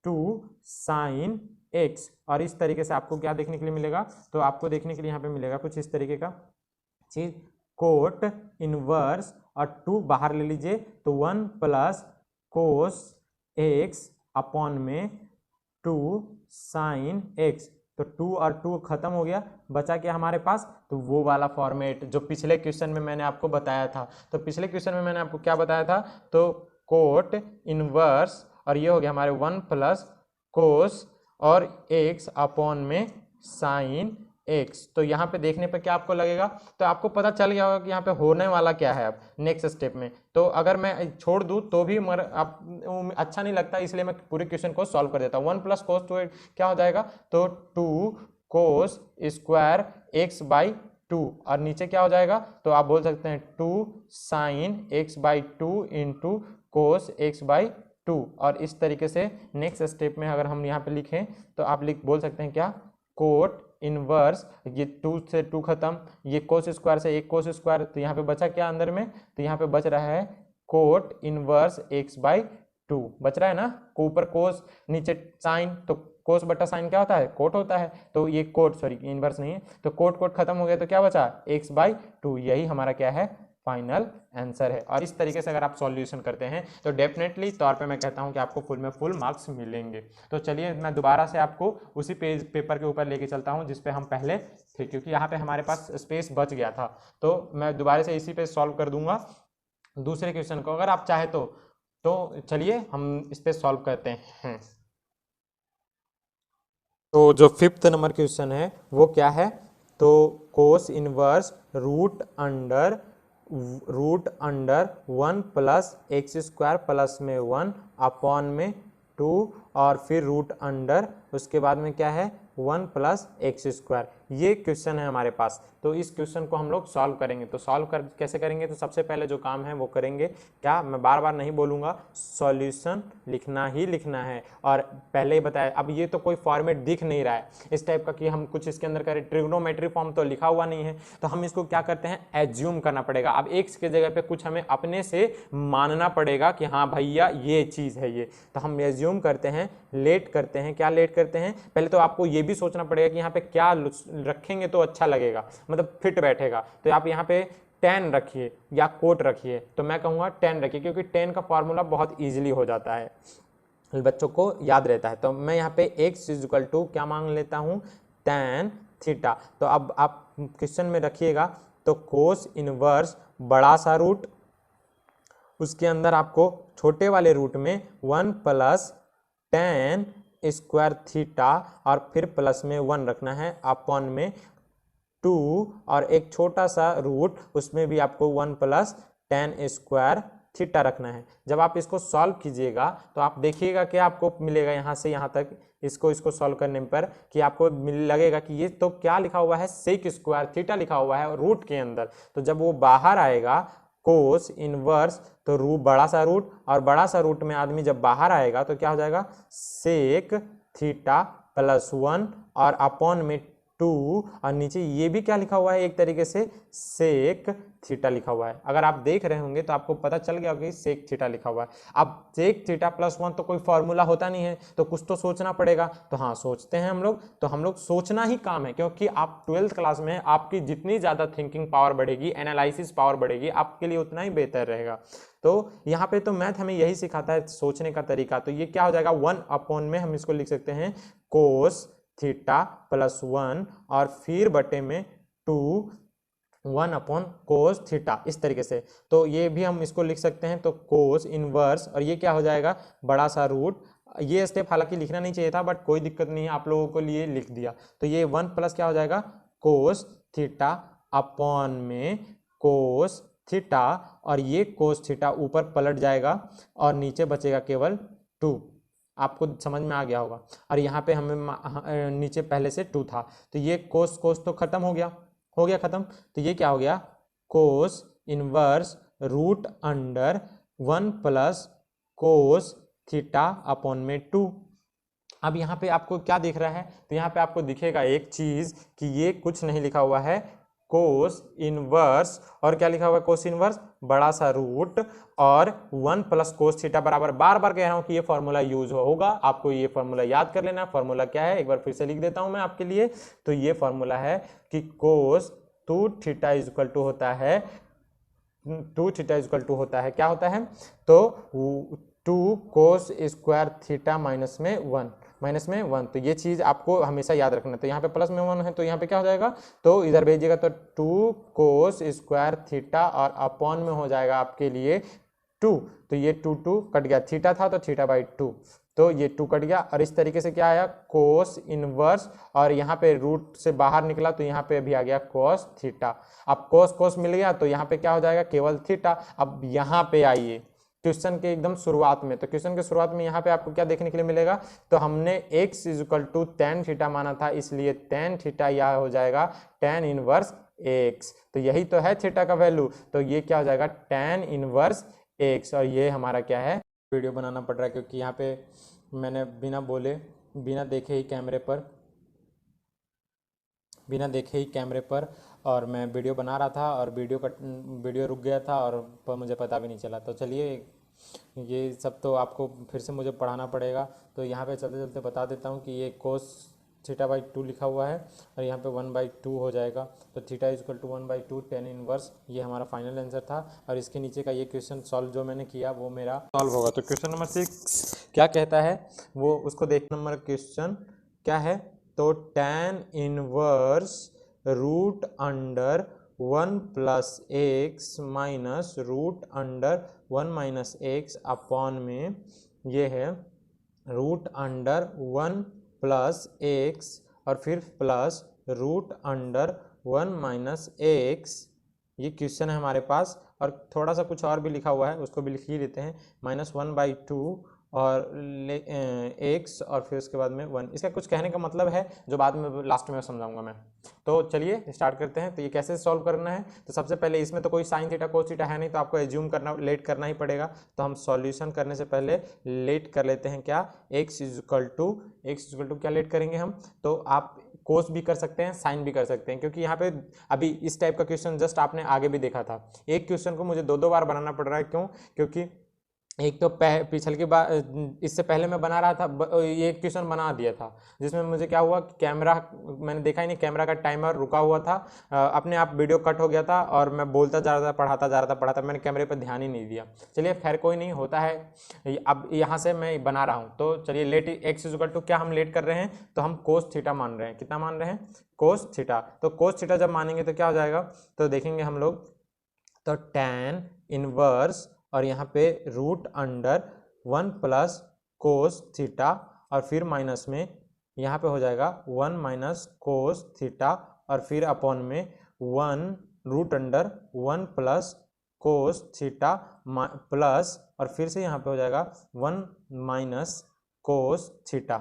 2 साइन एक्स, और इस तरीके से आपको क्या देखने के लिए मिलेगा, तो आपको देखने के लिए यहाँ पे मिलेगा कुछ इस तरीके का चीज, कोट इनवर्स और 2 बाहर ले लीजिए, तो 1 प्लस कोस एक्स अपॉन में 2 साइन एक्स, तो 2 और 2 खत्म हो गया, बचा क्या हमारे पास, तो वो वाला फॉर्मेट जो पिछले क्वेश्चन में मैंने आपको बताया था। तो पिछले क्वेश्चन में मैंने आपको क्या बताया था, तो कोट इनवर्स, और ये हो गया हमारे 1 प्लस कोस और एक्स अपॉन में साइन एक्स। तो यहाँ पे देखने पे क्या आपको लगेगा, तो आपको पता चल गया होगा कि यहाँ पे होने वाला क्या है अब नेक्स्ट स्टेप में। तो अगर मैं छोड़ दूँ तो भी आप अच्छा नहीं लगता, इसलिए मैं पूरे क्वेश्चन को सॉल्व कर देता हूँ। 1 प्लस कोस तो क्या हो जाएगा, तो 2 कोस स्क्वायर एक्स बाई 2, और नीचे क्या हो जाएगा, तो आप बोल सकते हैं 2 sine x by 2 into cos x by 2, और इस तरीके से नेक्स्ट स्टेप में अगर हम यहाँ पे लिखें तो आप बोल सकते हैं क्या, कोट इनवर्स, ये 2 से 2 खत्म, ये कोस स्क्वायर से एक कोस स्क्वायर, तो यहाँ पे बचा क्या अंदर में, तो यहाँ पे बच रहा है कोट इनवर्स एक्स बाई 2 बच रहा है ना, ऊपर कोस नीचे साइन, तो कोस बटा साइन क्या होता है, कोट होता है, तो ये कोट सॉरी इनवर्स नहीं है, तो कोट कोट खत्म हो गया, तो क्या बचा एक्स बाई 2, यही हमारा क्या है फाइनल आंसर है। और इस तरीके से अगर आप सॉल्यूशन करते हैं तो डेफिनेटली तौर पे मैं कहता हूं कि आपको फुल में फुल मार्क्स मिलेंगे। तो चलिए मैं दोबारा से आपको उसी पेपर के ऊपर लेके चलता हूं जिस पे हम पहले थे, क्योंकि यहाँ पे हमारे पास स्पेस बच गया था, तो मैं दोबारा से इसी पे सॉल्व कर दूंगा दूसरे क्वेश्चन को, अगर आप चाहे तो चलिए हम इस पे सॉल्व करते हैं। तो जो 5th नंबर क्वेश्चन है वो क्या है, तो cos inverse root under 1 plus x square plus में 1 अपॉन में 2, और फिर रूट अंडर उसके बाद में क्या है 1 प्लस एक्स स्क्वायर, ये क्वेश्चन है हमारे पास। तो इस क्वेश्चन को हम लोग सॉल्व करेंगे, तो सॉल्व कैसे करेंगे, तो सबसे पहले जो काम है वो करेंगे क्या, मैं बार बार नहीं बोलूँगा, सॉल्यूशन लिखना ही लिखना है। और पहले ही बताया, अब ये तो कोई फॉर्मेट दिख नहीं रहा है इस टाइप का कि हम कुछ इसके अंदर करें, ट्रिग्नोमेट्री फॉर्म तो लिखा हुआ नहीं है, तो हम इसको क्या करते हैं एज्यूम करना पड़ेगा। अब एक्स के जगह पे कुछ हमें अपने से मानना पड़ेगा कि हाँ भैया ये चीज़ है ये, तो हम एज्यूम करते हैं, लेट करते हैं, क्या लेट करते हैं, पहले तो आपको ये भी सोचना पड़ेगा कि यहाँ पे क्या रखेंगे तो अच्छा लगेगा, मतलब फिट बैठेगा, तो आप यहाँ पे 10 रखिए या कोट रखिए, तो मैं कहूँगा 10 रखिए, क्योंकि 10 का फॉर्मूला बहुत इजीली हो जाता है, बच्चों को याद रहता है। तो मैं यहाँ पे x इक्वल टू क्या मांग लेता हूँ, tan थीटा। तो अब आप क्वेश्चन में रखिएगा, तो कोस इनवर्स बड़ा सा रूट, उसके अंदर आपको छोटे वाले रूट में 1 प्लस tan स्क्वायर थीटा, और फिर प्लस में 1 रखना है अपॉन में 2 और एक छोटा सा रूट, उसमें भी आपको 1 प्लस tan स्क्वायर थीटा रखना है। जब आप इसको सॉल्व कीजिएगा तो आप देखिएगा कि आपको मिलेगा यहाँ से यहाँ तक, इसको सॉल्व करने पर कि आपको लगेगा कि ये तो क्या लिखा हुआ है, सेक स्क्वायर थीटा लिखा हुआ है रूट के अंदर। तो जब वो बाहर आएगा कोस इनवर्स, तो रूट बड़ा सा रूट, और बड़ा सा रूट में आदमी जब बाहर आएगा तो क्या हो जाएगा, सेक थीटा प्लस 1 और अपॉन में 2, और नीचे ये भी क्या लिखा हुआ है, एक तरीके से सेक थीटा लिखा हुआ है। अगर आप देख रहे होंगे तो आपको पता चल गया होगा कि सेक थीटा लिखा हुआ है। अब सेक थीटा प्लस 1 तो कोई फॉर्मूला होता नहीं है, तो कुछ तो सोचना पड़ेगा। तो हाँ, सोचते हैं हम लोग। तो हम लोग सोचना ही काम है, क्योंकि आप 12th क्लास में आपकी जितनी ज़्यादा थिंकिंग पावर बढ़ेगी, एनालिसिस पावर बढ़ेगी, आपके लिए उतना ही बेहतर रहेगा। तो यहाँ पे तो मैथ हमें यही सिखाता है, सोचने का तरीका। तो ये क्या हो जाएगा, 1 अपॉन में हम इसको लिख सकते हैं कोस थीटा प्लस 1 और फिर बटे में 2 1 अपॉन कोस थीटा, इस तरीके से। तो ये भी हम इसको लिख सकते हैं, तो कोस इनवर्स, और ये क्या हो जाएगा, बड़ा सा रूट। ये स्टेप हालांकि लिखना नहीं चाहिए था, बट कोई दिक्कत नहीं है, आप लोगों को लिए लिख दिया। तो ये 1 प्लस क्या हो जाएगा, कोस थीटा अपॉन में कोस थीटा, और ये कोस थीटा ऊपर पलट जाएगा और नीचे बचेगा केवल 2। आपको समझ में आ गया होगा। और यहाँ पे हमें नीचे पहले से 2 था, तो ये कोस कोस तो खत्म हो गया खत्म। तो ये क्या हो गया, cos inverse root under 1 plus cos theta upon में 2। अब यहाँ पे आपको क्या दिख रहा है, तो यहाँ पे आपको दिखेगा एक चीज कि ये कुछ नहीं लिखा हुआ है, कोस इनवर्स, और क्या लिखा हुआ है, कोस इनवर्स बड़ा सा रूट और 1 प्लस कोस थीटा बराबर, बार बार कह रहा हूं कि ये फॉर्मूला यूज होगा, आपको ये फॉर्मूला याद कर लेना। फॉर्मूला क्या है, एक बार फिर से लिख देता हूं मैं आपके लिए। तो ये फॉर्मूला है कि कोस 2 थीटा इज इक्वल टू होता है, 2 थीटा इज इक्वल टू होता है, क्या होता है, तो 2 कोस स्क्वायर थीटा माइनस में 1। तो ये चीज आपको हमेशा याद रखना। तो यहाँ पे प्लस में 1 है, तो यहाँ पे क्या हो जाएगा, तो इधर भेजिएगा तो 2 कोस स्क्वायर थीटा और अपॉन में हो जाएगा आपके लिए 2। तो ये 2 कट गया, थीटा था तो थीटा बाई 2, तो ये 2 कट गया। और इस तरीके से क्या आया, कोस इनवर्स, और यहाँ पे रूट से बाहर निकला तो यहाँ पे भी आ गया कोस थीटा। अब कोस कोस मिल गया, तो यहाँ पे क्या हो जाएगा, केवल थीटा। अब यहाँ पे आइए क्वेश्चन के एकदम शुरुआत में, तो क्वेश्चन के शुरुआत में यहाँ पे आपको क्या देखने के लिए मिलेगा, तो हमने x is equal to tan theta माना था, इसलिए tan थीटा यह हो जाएगा tan इनवर्स x। तो यही तो है थीटा का वैल्यू, तो ये क्या हो जाएगा, tan इनवर्स x। और ये हमारा क्या है, वीडियो बनाना पड़ रहा है क्योंकि यहाँ पे मैंने बिना बोले, बिना देखे ही कैमरे पर और मैं वीडियो बना रहा था, और वीडियो रुक गया था और पर मुझे पता भी नहीं चला। तो चलिए, ये सब तो आपको फिर से मुझे पढ़ाना पड़ेगा। तो यहाँ पे चलते चलते बता देता हूँ कि ये कोस थीटा बाई 2 लिखा हुआ है, और यहाँ पे 1/2 हो जाएगा। तो theta is equal to 1/2 tan inverse, ये हमारा फाइनल आंसर था। और इसके नीचे का ये क्वेश्चन सॉल्व जो मैंने किया वो मेरा सॉल्व होगा। तो क्वेश्चन नंबर 6 क्या कहता है, वो उसको देख। नंबर क्वेश्चन क्या है, तो tan inverse root under 1 plus x minus root under 1 minus x upon में ये है रूट अंडर 1 प्लस एक्स और फिर plus root under 1 minus x. ये क्वेश्चन है हमारे पास, और थोड़ा सा कुछ और भी लिखा हुआ है, उसको भी लिख ही लेते हैं, -1/2 और एक्स और फिर उसके बाद में 1। इसका कुछ कहने का मतलब है जो बाद में लास्ट में समझाऊंगा मैं। तो चलिए स्टार्ट करते हैं। तो ये कैसे सॉल्व करना है, तो सबसे पहले इसमें तो कोई साइन थीटा कोस थीटा है नहीं, तो आपको एज्यूम करना, लेट करना ही पड़ेगा। तो हम सॉल्यूशन करने से पहले लेट कर लेते हैं क्या, x इज इक्वल टू क्या लेट करेंगे हम, तो आप कोस भी कर सकते हैं, साइन भी कर सकते हैं, क्योंकि यहाँ पे अभी इस टाइप का क्वेश्चन जस्ट आपने आगे भी देखा था। एक क्वेश्चन को मुझे 2 बार बनाना पड़ रहा है, क्यों, क्योंकि एक तो पिछल की बार, इससे पहले मैं बना रहा था, ये क्वेश्चन बना दिया था जिसमें मुझे क्या हुआ कि कैमरा मैंने देखा ही नहीं, कैमरा का टाइमर रुका हुआ था, अपने आप वीडियो कट हो गया था, और मैं बोलता जा रहा था, पढ़ाता जा रहा था, मैंने कैमरे पर ध्यान ही नहीं दिया। चलिए खैर कोई नहीं, होता है। अब यहाँ से मैं बना रहा हूँ, तो चलिए लेट एक्स इक्वल टू क्या हम लेट कर रहे हैं, तो हम कोस थीटा मान रहे हैं। कितना मान रहे हैं, कोस थीटा। तो कोस थीटा जब मानेंगे तो क्या हो जाएगा, तो देखेंगे हम लोग, तो tan इनवर्स और यहाँ पे root under 1 plus cos theta और फिर माइनस में यहाँ पे हो जाएगा 1 माइनस कोस थीटा और फिर अपॉन में 1√1 प्लस कोस थीटा प्लस, और फिर से यहाँ पे हो जाएगा 1 माइनस कोस थीटा।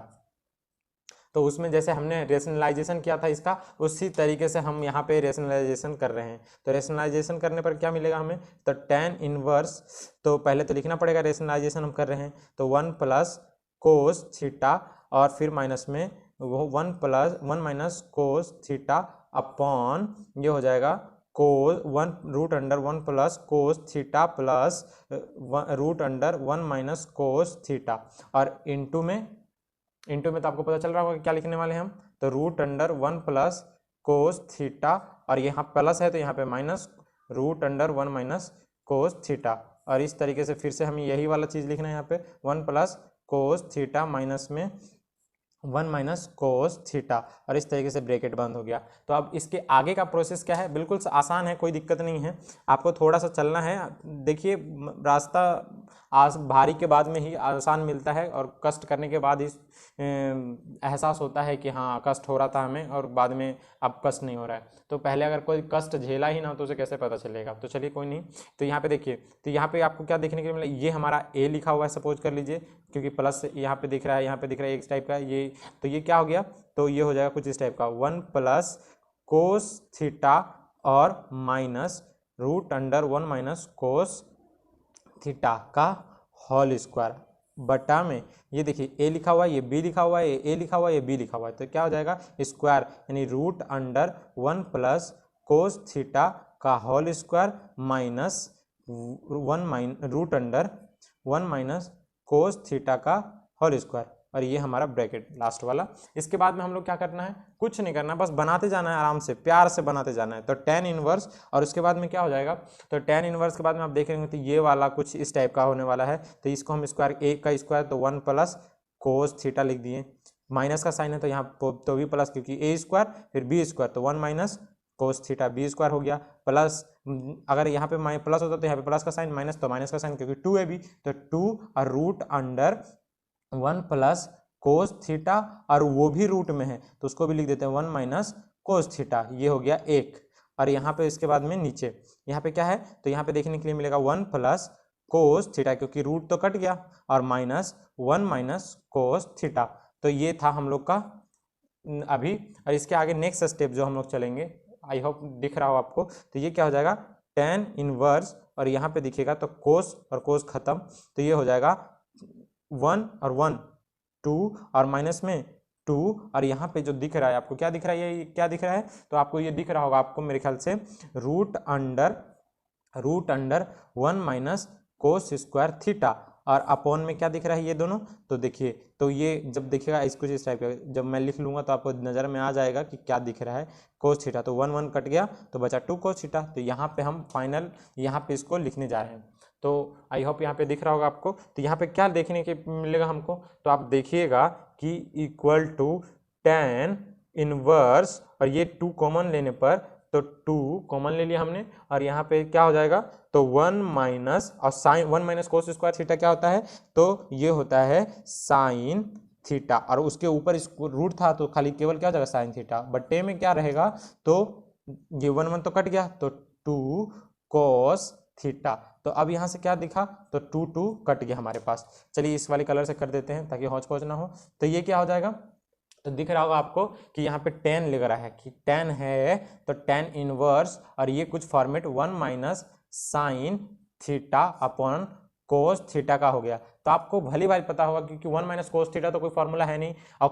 तो उसमें जैसे हमने रेशनलाइजेशन किया था इसका, उसी तरीके से हम यहाँ पे रेशनलाइजेशन कर रहे हैं। तो रेशनलाइजेशन करने पर क्या मिलेगा हमें, तो tan इनवर्स, तो पहले तो लिखना पड़ेगा, रेशनलाइजेशन हम कर रहे हैं, तो 1 प्लस कोस थीटा और फिर माइनस में वो 1 माइनस कोस थीटा अपॉन ये हो जाएगा कोस 1√1 plus cos theta plus √1 minus cos theta, और इंटू में तो आपको पता चल रहा होगा कि क्या लिखने वाले हैं हम, तो √1 प्लस कोस थीटा, और यहाँ प्लस है तो यहाँ पे माइनस √1 माइनस कोस थीटा, और इस तरीके से फिर से हमें यही वाला चीज़ लिखना है यहाँ पे 1 प्लस कोस थीटा माइनस में 1 माइनस कोस थीटा, और इस तरीके से ब्रैकेट बंद हो गया। तो अब इसके आगे का प्रोसेस क्या है, बिल्कुल आसान है, कोई दिक्कत नहीं है, आपको थोड़ा सा चलना है। देखिए रास्ता भारी के बाद में ही आसान मिलता है, और कष्ट करने के बाद ही एहसास होता है कि हाँ कष्ट हो रहा था हमें और बाद में अब कष्ट नहीं हो रहा है। तो पहले अगर कोई कष्ट झेला ही ना तो उसे कैसे पता चलेगा। तो चलिए कोई नहीं, तो यहाँ पे देखिए, तो यहाँ पे आपको क्या देखने के लिए मिला, ये हमारा ए लिखा हुआ है सपोज कर लीजिए, क्योंकि प्लस यहाँ पे दिख रहा है, यहाँ पे दिख रहा है एक टाइप का ये, तो ये क्या हो गया, तो ये हो जाएगा कुछ इस टाइप का 1 प्लस कोस थीटा और माइनस √1 माइनस कोस थीटा का होल स्क्वायर बटा में, ये देखिए ए लिखा हुआ है, ये बी लिखा हुआ है, ये ए लिखा हुआ है, ये बी लिखा हुआ है, तो क्या हो जाएगा स्क्वायर, यानी √1 प्लस कोस थीटा का whole square minus √1 minus cos theta का होल स्क्वायर, और ये हमारा ब्रैकेट लास्ट वाला। इसके बाद में हम लोग क्या करना है, कुछ नहीं करना, बस बनाते जाना है, आराम से प्यार से बनाते जाना है। तो tan इनवर्स, और उसके बाद में क्या हो जाएगा, तो tan इनवर्स के बाद में आप देखेंगे तो ये वाला कुछ इस टाइप का होने वाला है, तो इसको हम स्क्वायर, ए का स्क्वायर तो 1 प्लस कोस थीटा लिख दिए, माइनस का साइन है तो यहाँ तो भी प्लस, क्योंकि ए स्क्वायर फिर बी स्क्वायर, तो 1 minus cos theta b square हो गया, प्लस अगर यहाँ पे प्लस होता तो यहाँ पे प्लस का साइन, माइनस तो माइनस का साइन, क्योंकि 2 है भी, तो 2 और √1 प्लस कोस थीटा, और वो भी रूट में है तो उसको भी लिख देते हैं 1 माइनस कोस थीटा, ये हो गया एक। और यहाँ पे इसके बाद में नीचे यहाँ पे क्या है, तो यहाँ पे देखने के लिए मिलेगा 1 प्लस कोस थीटा, क्योंकि रूट तो कट गया, और माइनस 1 माइनस कोस थीटा। तो ये था हम लोग का अभी, और इसके आगे नेक्स्ट स्टेप जो हम लोग चलेंगे, आई होप दिख रहा हो आपको, तो ये क्या हो जाएगा tan इनवर्स, और यहाँ पे दिखेगा तो कोस और कोस खत्म, तो ये हो जाएगा 1 और 1 2 और माइनस में 2, और यहाँ पे जो दिख रहा है आपको क्या दिख रहा है, ये क्या दिख रहा है, तो आपको ये दिख रहा होगा आपको मेरे ख्याल से √1 माइनस कोस स्क्वायर थीटा, और अपॉन में क्या दिख रहा है ये दोनों, तो देखिए, तो ये जब दिखेगा इसको इस टाइप का, जब मैं लिख लूँगा तो आपको नज़र में आ जाएगा कि क्या दिख रहा है, कोस थीटा, तो 1 1 कट गया तो बचा 2 कोस थीटा, तो यहाँ पे हम फाइनल यहाँ पे इसको लिखने जा रहे हैं। तो आई होप यहाँ पे दिख रहा होगा आपको, तो यहाँ पे क्या देखने के मिलेगा हमको, तो आप देखिएगा कि इक्वल टू tan इनवर्स, और ये 2 कॉमन लेने पर, तो 2 कॉमन ले लिया हमने, और यहाँ पे क्या हो जाएगा, तो 1 माइनस, और sine 1 minus cos square theta क्या होता है, तो ये होता है साइन थीटा, और उसके ऊपर रूट था तो खाली केवल क्या हो जाएगा साइन थीटा, बट्टे में क्या रहेगा, तो ये 1 1 तो कट गया, तो 2 कोस थीटा, तो अब यहाँ से क्या दिखा, तो 2 2 कट गया हमारे पास। चलिए इस वाले कलर से कर देते हैं ताकि हौच पौच ना हो, तो ये क्या हो जाएगा, तो दिख रहा होगा आपको कि यहाँ पे tan लिख रहा है, कि tan है तो tan इनवर्स, और ये कुछ format 1 minus sine theta upon कोस थीटा का हो गया। तो आपको भली बात पता होगा क्योंकि 1 माइनस कोस थीटा तो कोई फार्मूला है नहीं, और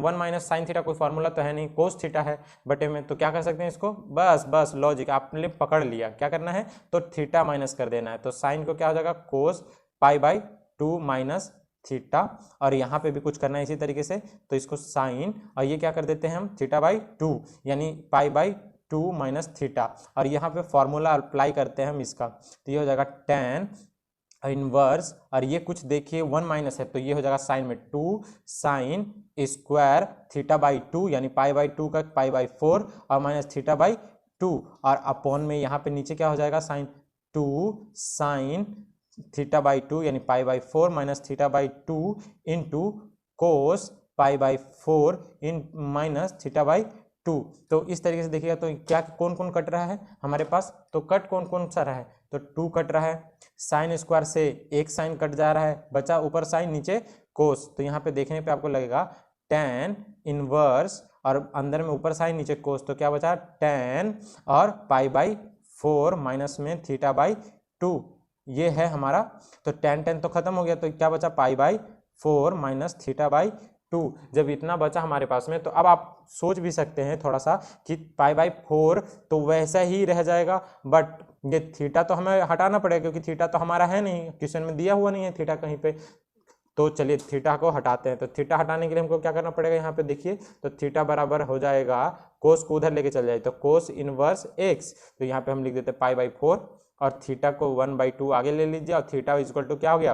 1 माइनस साइन थीटा कोई फार्मूला तो है नहीं, कोस थीटा है बटे में, तो क्या कर सकते हैं इसको, बस लॉजिक आपने पकड़ लिया, क्या करना है, तो थीटा माइनस कर देना है, तो साइन को क्या हो जाएगा कोस π/2 माइनस थीटा, और यहाँ पे भी कुछ करना है इसी तरीके से, तो इसको साइन, और ये क्या कर देते हैं हम θ/2 यानी π/2 माइनस थीटा, और यहाँ पे फॉर्मूला अप्लाई करते हैं हम इसका, तो ये हो जाएगा tan इनवर्स, और ये कुछ देखिए 1 माइनस है तो ये हो जाएगा साइन में 2 साइन स्क्वायर θ/2 यानी π/2 का π/4 और माइनस θ/2, और अपॉन में यहाँ पे नीचे क्या हो जाएगा साइन 2 साइन θ/2 यानी π/4 माइनस θ/2 इंटू कोस π/4 इन माइनस θ/2, 2। तो इस तरीके से देखिएगा तो क्या कौन कौन कट रहा है हमारे पास, तो कट कौन कौन सा रहा है, तो 2 कट रहा है, साइन स्क्वायर से एक साइन कट जा रहा है, बचा ऊपर साइन नीचे कोस। तो यहाँ पे देखने पे आपको लगेगा tan इनवर्स और अंदर में ऊपर साइन नीचे कोस, तो क्या बचा tan और π/4 माइनस में θ/2, ये है हमारा। तो tan तो खत्म हो गया, तो क्या बचा π/4 माइनस θ/2। जब इतना बचा हमारे पास में, तो अब आप सोच भी सकते हैं थोड़ा सा कि π/4 तो वैसा ही रह जाएगा, बट ये थीटा तो हमें हटाना पड़ेगा क्योंकि थीटा तो हमारा है नहीं, क्वेश्चन में दिया हुआ नहीं है थीटा कहीं पे। तो चलिए थीटा को हटाते हैं। तो थीटा हटाने के लिए हमको क्या करना पड़ेगा, यहाँ पे देखिए तो थीटा बराबर हो जाएगा, कोस को उधर लेके चल जाए तो कोस इनवर्स एक्स, तो यहाँ पे हम लिख देते π/4 और थीटा को 1/2 आगे ले लीजिए और थीटा इक्वल टू क्या हो गया,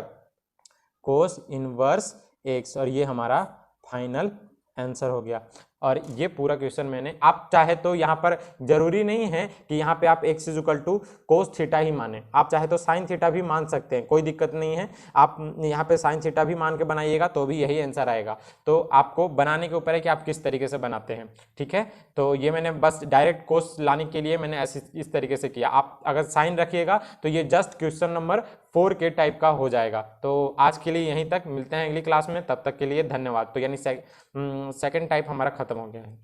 कोस इनवर्स एक्स, और ये हमारा फाइनल आंसर हो गया। और ये पूरा क्वेश्चन मैंने, आप चाहे तो यहाँ पर जरूरी नहीं है कि यहाँ पे आप x equal to cos theta ही माने, आप चाहे तो साइन थीटा भी मान सकते हैं, कोई दिक्कत नहीं है। आप यहाँ पे साइन थीटा भी मान के बनाइएगा तो भी यही आंसर आएगा। तो आपको बनाने के ऊपर है कि आप किस तरीके से बनाते हैं, ठीक है। तो ये मैंने बस डायरेक्ट कोस लाने के लिए मैंने ऐसे इस तरीके से किया। आप अगर साइन रखिएगा तो ये जस्ट क्वेश्चन नंबर 4 के टाइप का हो जाएगा। तो आज के लिए यहीं तक, मिलते हैं अगली क्लास में, तब तक के लिए धन्यवाद। तो यानी सेकंड टाइप हमारा खत्म हो गया है।